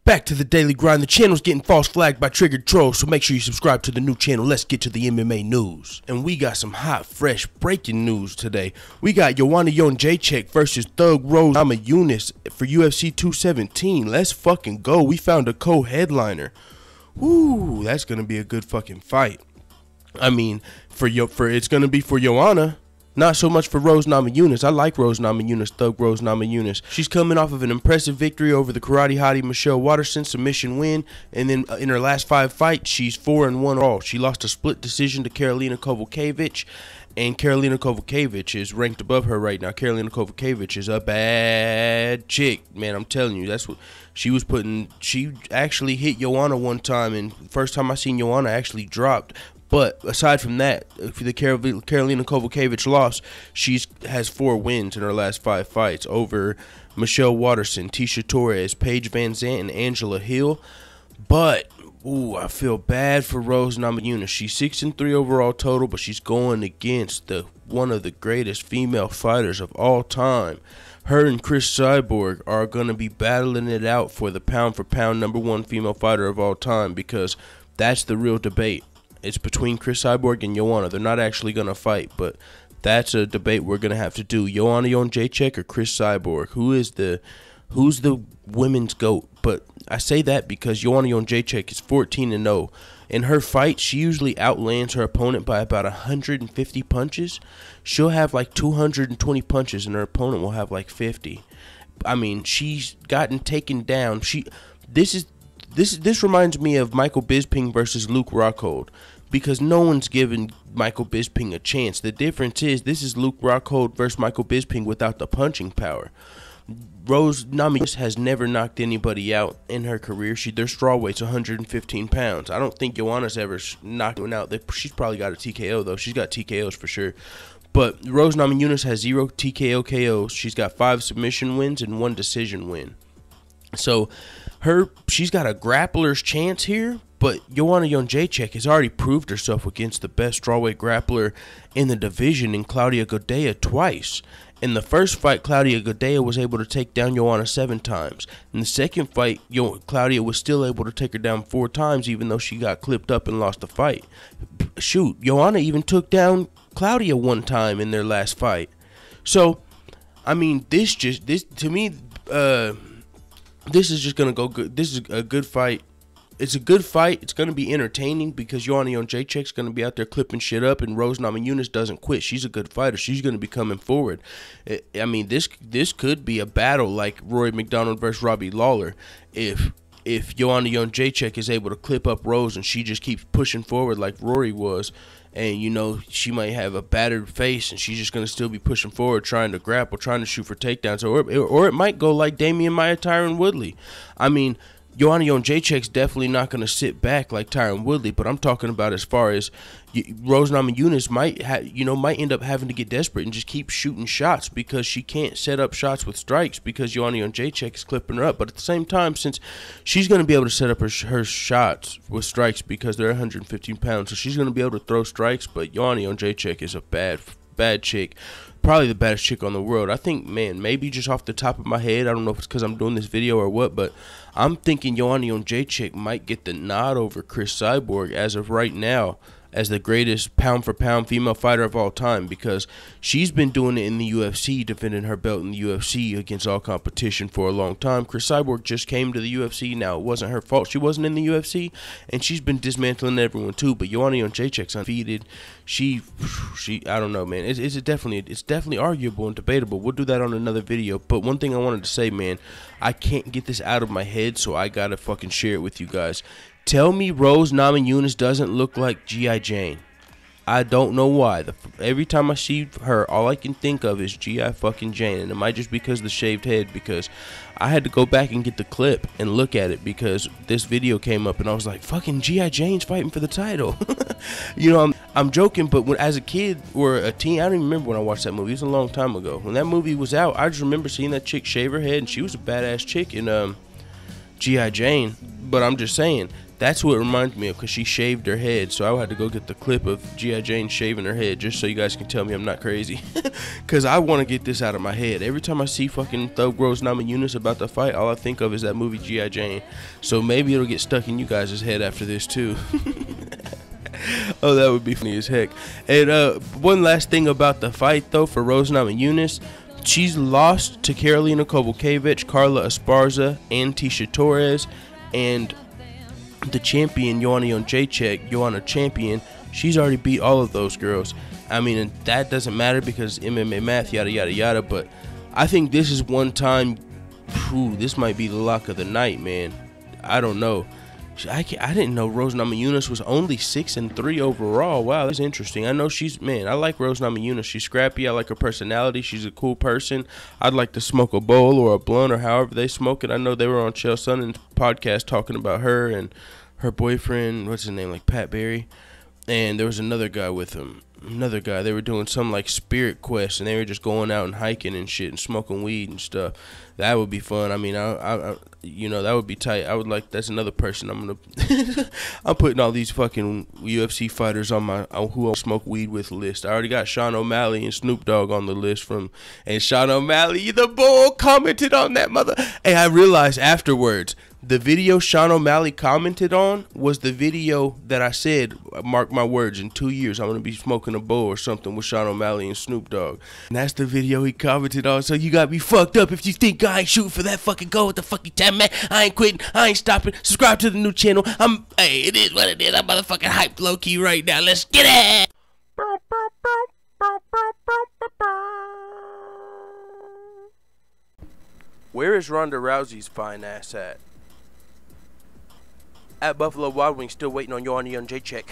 Back to the daily grind. The channel's getting false flagged by triggered trolls, so make sure you subscribe to the new channel. Let's get to the MMA news. And we got some hot, fresh, breaking news today. We got Joanna Jędrzejczyk versus Thug Rose Namajunas for UFC 217. Let's fucking go. We found a co-headliner. Woo, that's gonna be a good fucking fight. I mean, it's gonna be for Joanna. Not so much for Rose Namajunas. I like Rose Namajunas, Thug Rose Namajunas. She's coming off of an impressive victory over the karate hottie Michelle Waterson, submission win, and then in her last 5 fights, she's 4-1 all. She lost a split decision to Karolina Kowalkiewicz, and Karolina Kowalkiewicz is ranked above her right now. Karolina Kowalkiewicz is a bad chick, man. I'm telling you, that's what she was putting. She actually hit Joanna one time, and first time I seen Joanna actually dropped. But aside from that, for the Karolina Kowalkiewicz loss, she has 4 wins in her last 5 fights over Michelle Waterson, Tisha Torres, Paige Van Zandt, and Angela Hill. But ooh, I feel bad for Rose Namajunas. She's 6-3 overall total, but she's going against one of the greatest female fighters of all time. Her and Cris Cyborg are going to be battling it out for the pound-for-pound #1 female fighter of all time, because that's the real debate. It's between Cris Cyborg and Joanna. They're not actually going to fight, but that's a debate we're going to have to do. Joanna Jędrzejczyk or Cris Cyborg? Who's the women's GOAT? But I say that because Joanna Jędrzejczyk is 14-0. In her fight, she usually outlands her opponent by about 150 punches. She'll have like 220 punches, and her opponent will have like 50. I mean, she's gotten taken down. This reminds me of Michael Bisping versus Luke Rockhold, because no one's given Michael Bisping a chance. The difference is this is Luke Rockhold versus Michael Bisping without the punching power. Rose Namajunas has never knocked anybody out in her career. Their straw weight's 115 pounds. I don't think Joanna's ever knocked one out. She's probably got a TKO, though. She's got TKOs for sure. But Rose Namajunas has 0 TKO KOs. She's got 5 submission wins and 1 decision win. So she's got a grappler's chance here, but Joanna Jędrzejczyk has already proved herself against the best strawweight grappler in the division in Claudia Gadelha twice. In the first fight, Claudia Gadelha was able to take down Joanna 7 times. In the second fight, Claudia was still able to take her down 4 times, even though she got clipped up and lost the fight. Shoot, Joanna even took down Claudia 1 time in their last fight. So, I mean, this to me, this is just going to go good. This is a good fight. It's a good fight. It's going to be entertaining because Joanna Jędrzejczyk's going to be out there clipping shit up, and Rose Namajunas doesn't quit. She's a good fighter. She's going to be coming forward. I mean, this could be a battle like Rory McDonald versus Robbie Lawler. If Joanna Jędrzejczyk is able to clip up Rose and she just keeps pushing forward like Rory was, and, you know, she might have a battered face and she's just going to still be pushing forward, trying to grapple, trying to shoot for takedowns. Or it might go like Damian Maia, Tyron Woodley. I mean, Joanna Jędrzejczyk's definitely not going to sit back like Tyron Woodley, but I'm talking about as far as Rose Namajunas might end up having to get desperate and just keep shooting shots because she can't set up shots with strikes because Joanna Jędrzejczyk is clipping her up. But at the same time, since she's going to be able to set up her shots with strikes because they're 115 pounds, so she's going to be able to throw strikes. But Joanna Jędrzejczyk is a bad chick. Probably the baddest chick on the world. I think, man, maybe just off the top of my head, I don't know if it's because I'm doing this video or what, but I'm thinking Joanna Jędrzejczyk might get the nod over Cris Cyborg as of right now as the greatest pound-for-pound female fighter of all time, because she's been doing it in the UFC, defending her belt in the UFC against all competition for a long time. Cris Cyborg just came to the UFC. Now, it wasn't her fault she wasn't in the UFC, and she's been dismantling everyone too, but Joanna Jędrzejczyk's undefeated. I don't know, man. It's definitely arguable and debatable. We'll do that on another video, but one thing I wanted to say, man, I can't get this out of my head, so I gotta fucking share it with you guys. Tell me Rose Namajunas doesn't look like G.I. Jane. I don't know why. Every time I see her, all I can think of is G.I. fucking Jane. And it might just because of the shaved head, because I had to go back and get the clip and look at it because this video came up and I was like, fucking G.I. Jane's fighting for the title. You know, I'm joking, but as a kid or a teen, I don't even remember when I watched that movie. It was a long time ago. When that movie was out, I just remember seeing that chick shave her head, and she was a badass chick in G.I. Jane. But I'm just saying, That's what it reminds me of, because she shaved her head. So I had to go get the clip of G.I. Jane shaving her head just so you guys can tell me I'm not crazy. Because I want to get this out of my head. Every time I see fucking Thug Rose Namajunas about to fight, all I think of is that movie G.I. Jane. So maybe it'll get stuck in you guys' head after this too. Oh, that would be funny as heck. And one last thing about the fight though for Rose Namajunas. She's lost to Karolina Kowalkiewicz, Carla Esparza, and Tisha Torres, and the champion Joanna Jędrzejczyk, Joanna champion, she's already beat all of those girls. I mean, and that doesn't matter because MMA math, yada yada yada. But I think this is one time. This might be the lock of the night, man. I don't know. I didn't know Rose Namajunas was only 6-3 overall. Wow, that's interesting. I know I like Rose Namajunas. She's scrappy. I like her personality. She's a cool person. I'd like to smoke a bowl or a blunt or however they smoke it. I know they were on Chael Sonnen's podcast talking about her and her boyfriend, what's his name, like Pat Barry. And there was another guy with him. They were doing some like spirit quest, and they were just going out and hiking and shit and smoking weed and stuff. That would be fun. I mean, I that would be tight. I would like. That's another person I'm gonna. I'm putting all these fucking UFC fighters on who I'll smoke weed with list. I already got Sean O'Malley and Snoop Dogg on the list and Sean O'Malley, the bull, commented on that mother. Hey, I realized afterwards. The video Sean O'Malley commented on was the video that I said, mark my words, in 2 years I'm going to be smoking a bowl or something with Sean O'Malley and Snoop Dogg. And that's the video he commented on. So you got me fucked up if you think I ain't shooting for that fucking goal with the fucking time, man. I ain't quitting. I ain't stopping. Subscribe to the new channel. Hey, it is what it is. I'm motherfucking hyped low-key right now. Let's get it! Where is Ronda Rousey's fine ass at? At Buffalo Wild Wings, still waiting on Joanna Jędrzejczyk.